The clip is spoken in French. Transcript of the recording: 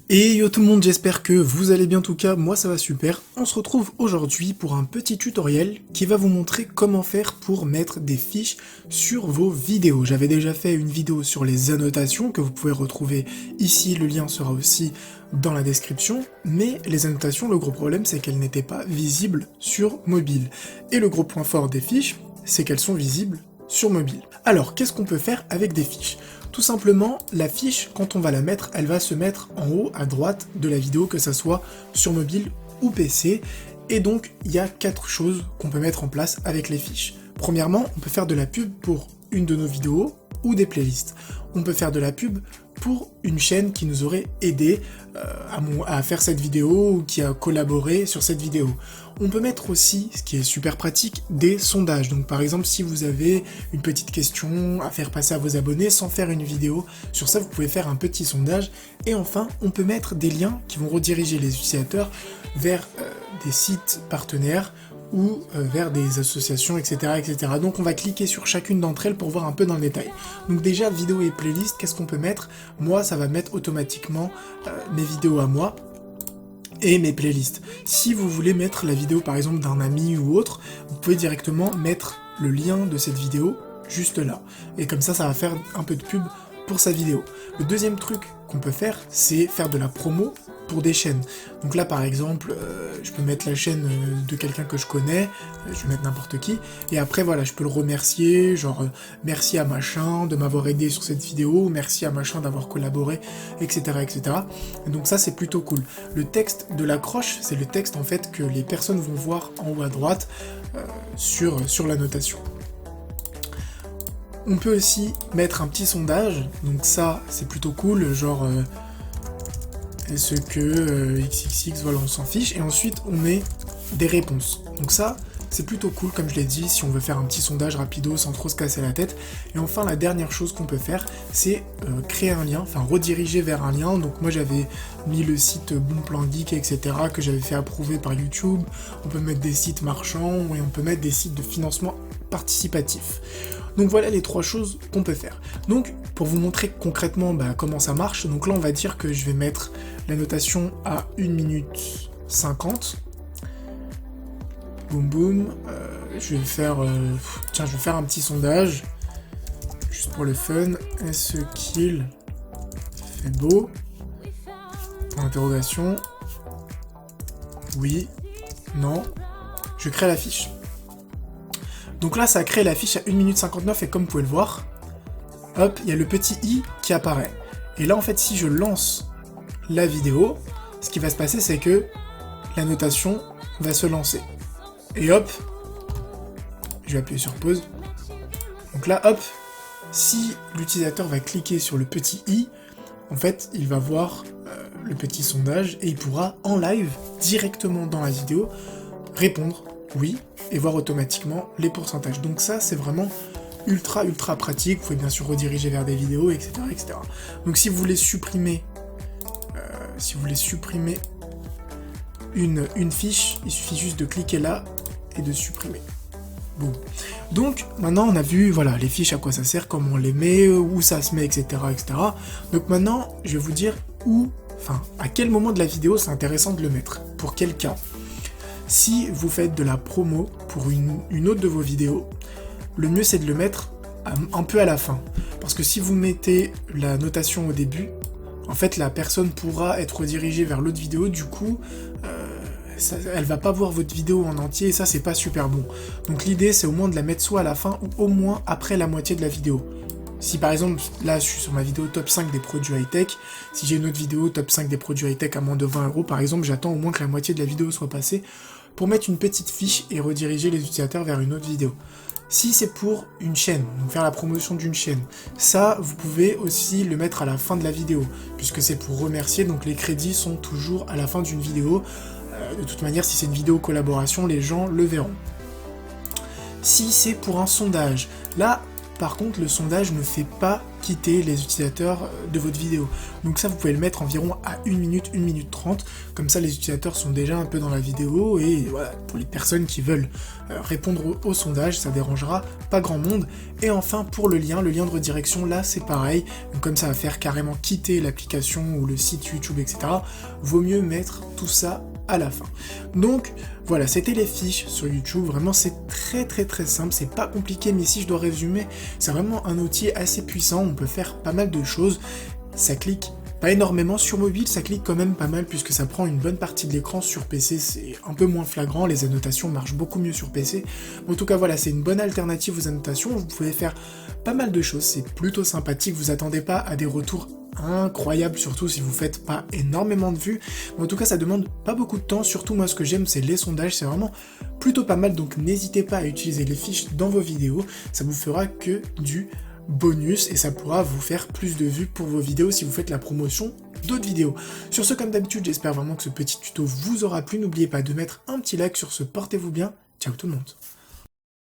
Et yo tout le monde, j'espère que vous allez bien, en tout cas moi ça va super. On se retrouve aujourd'hui pour un petit tutoriel qui va vous montrer comment faire pour mettre des fiches sur vos vidéos. J'avais déjà fait une vidéo sur les annotations que vous pouvez retrouver ici, le lien sera aussi dans la description, mais les annotations, le gros problème c'est qu'elles n'étaient pas visibles sur mobile. Et le gros point fort des fiches, c'est qu'elles sont visibles sur mobile. Alors, qu'est-ce qu'on peut faire avec des fiches ? Tout simplement, la fiche, quand on va la mettre, elle va se mettre en haut à droite de la vidéo, que ça soit sur mobile ou PC. Et donc, il y a 4 choses qu'on peut mettre en place avec les fiches. Premièrement, on peut faire de la pub pour une de nos vidéos ou des playlists. On peut faire de la pub pour une chaîne qui nous aurait aidé à faire cette vidéo ou qui a collaboré sur cette vidéo. On peut mettre aussi, ce qui est super pratique, des sondages. Donc par exemple, si vous avez une petite question à faire passer à vos abonnés sans faire une vidéo, sur ça vous pouvez faire un petit sondage. Et enfin, on peut mettre des liens qui vont rediriger les utilisateurs vers des sites partenaires ou vers des associations, etc., etc. Donc on va cliquer sur chacune d'entre elles pour voir un peu dans le détail. Donc déjà, vidéo et playlist, qu'est-ce qu'on peut mettre ? Moi, ça va mettre automatiquement mes vidéos à moi et mes playlists. Si vous voulez mettre la vidéo par exemple d'un ami ou autre, vous pouvez directement mettre le lien de cette vidéo juste là. Et comme ça, ça va faire un peu de pub pour sa vidéo. Le deuxième truc qu'on peut faire, c'est faire de la promo pour des chaînes. Donc là par exemple, je peux mettre la chaîne de quelqu'un que je connais, je vais mettre n'importe qui, et après voilà, je peux le remercier, genre merci à machin de m'avoir aidé sur cette vidéo, merci à machin d'avoir collaboré, etc., etc. Et donc ça c'est plutôt cool. Le texte de l'accroche, c'est le texte en fait que les personnes vont voir en haut à droite sur l'annotation. On peut aussi mettre un petit sondage, donc ça c'est plutôt cool, genre est-ce que XXX, voilà, on s'en fiche, et ensuite on met des réponses. Donc ça, c'est plutôt cool, comme je l'ai dit, si on veut faire un petit sondage rapido sans trop se casser la tête. Et enfin, la dernière chose qu'on peut faire, c'est créer un lien, enfin rediriger vers un lien. Donc moi j'avais mis le site Bon Plan Geek, etc., que j'avais fait approuver par YouTube. On peut mettre des sites marchands, et on peut mettre des sites de financement participatif. Donc voilà les 3 choses qu'on peut faire. Donc pour vous montrer concrètement comment ça marche, donc là on va dire que je vais mettre la notation à 1 minute 50. Boum boum. Je vais faire un petit sondage. Juste pour le fun. Est-ce qu'il fait beau ? Point d'interrogation. Oui. Non. Je crée la fiche. Donc là, ça crée la fiche à 1 minute 59 et comme vous pouvez le voir, hop, il y a le petit i qui apparaît. Et là, en fait, si je lance la vidéo, ce qui va se passer, c'est que l'annotation va se lancer. Et hop, je vais appuyer sur pause. Donc là, hop, si l'utilisateur va cliquer sur le petit i, en fait, il va voir le petit sondage et il pourra en live, directement dans la vidéo, répondre oui, et voir automatiquement les pourcentages. Donc ça, c'est vraiment ultra pratique. Vous pouvez bien sûr rediriger vers des vidéos, etc., etc. Donc si vous voulez supprimer, une fiche, il suffit juste de cliquer là et de supprimer. Bon. Donc maintenant on a vu voilà les fiches, à quoi ça sert, comment on les met, où ça se met, etc., etc. Donc maintenant je vais vous dire à quel moment de la vidéo c'est intéressant de le mettre, pour quel cas. Si vous faites de la promo pour une autre de vos vidéos, le mieux c'est de le mettre un peu à la fin. Parce que si vous mettez la notation au début, en fait la personne pourra être redirigée vers l'autre vidéo, du coup elle va pas voir votre vidéo en entier et ça c'est pas super bon. Donc l'idée c'est au moins de la mettre soit à la fin ou au moins après la moitié de la vidéo. Si par exemple, là je suis sur ma vidéo top 5 des produits high-tech, si j'ai une autre vidéo top 5 des produits high-tech à moins de 20 € par exemple, j'attends au moins que la moitié de la vidéo soit passée pour mettre une petite fiche et rediriger les utilisateurs vers une autre vidéo. Si c'est pour une chaîne, donc faire la promotion d'une chaîne, ça vous pouvez aussi le mettre à la fin de la vidéo, puisque c'est pour remercier, donc les crédits sont toujours à la fin d'une vidéo. De toute manière, si c'est une vidéo collaboration, les gens le verront. Si c'est pour un sondage, là, par contre, le sondage ne fait pas quitter les utilisateurs de votre vidéo. Donc ça, vous pouvez le mettre environ à 1 minute, 1 minute 30, comme ça les utilisateurs sont déjà un peu dans la vidéo, et voilà, pour les personnes qui veulent répondre au sondage, ça dérangera pas grand monde. Et enfin, pour le lien de redirection, là c'est pareil, donc comme ça va faire carrément quitter l'application ou le site YouTube, etc., vaut mieux mettre tout ça à la fin. Donc voilà, c'était les fiches sur YouTube. Vraiment c'est très simple, c'est pas compliqué, mais si je dois résumer, c'est vraiment un outil assez puissant, on peut faire pas mal de choses. Ça clique pas énormément sur mobile, ça clique quand même pas mal puisque ça prend une bonne partie de l'écran. Sur PC c'est un peu moins flagrant, les annotations marchent beaucoup mieux sur PC. En tout cas voilà, c'est une bonne alternative aux annotations, vous pouvez faire pas mal de choses, c'est plutôt sympathique, vous attendez pas à des retours incroyable, surtout si vous faites pas énormément de vues, mais en tout cas ça demande pas beaucoup de temps. Surtout moi ce que j'aime c'est les sondages, c'est vraiment plutôt pas mal, donc n'hésitez pas à utiliser les fiches dans vos vidéos, ça vous fera que du bonus et ça pourra vous faire plus de vues pour vos vidéos si vous faites la promotion d'autres vidéos. Sur ce, comme d'habitude, j'espère vraiment que ce petit tuto vous aura plu, n'oubliez pas de mettre un petit like sur ce, portez-vous bien, ciao tout le monde.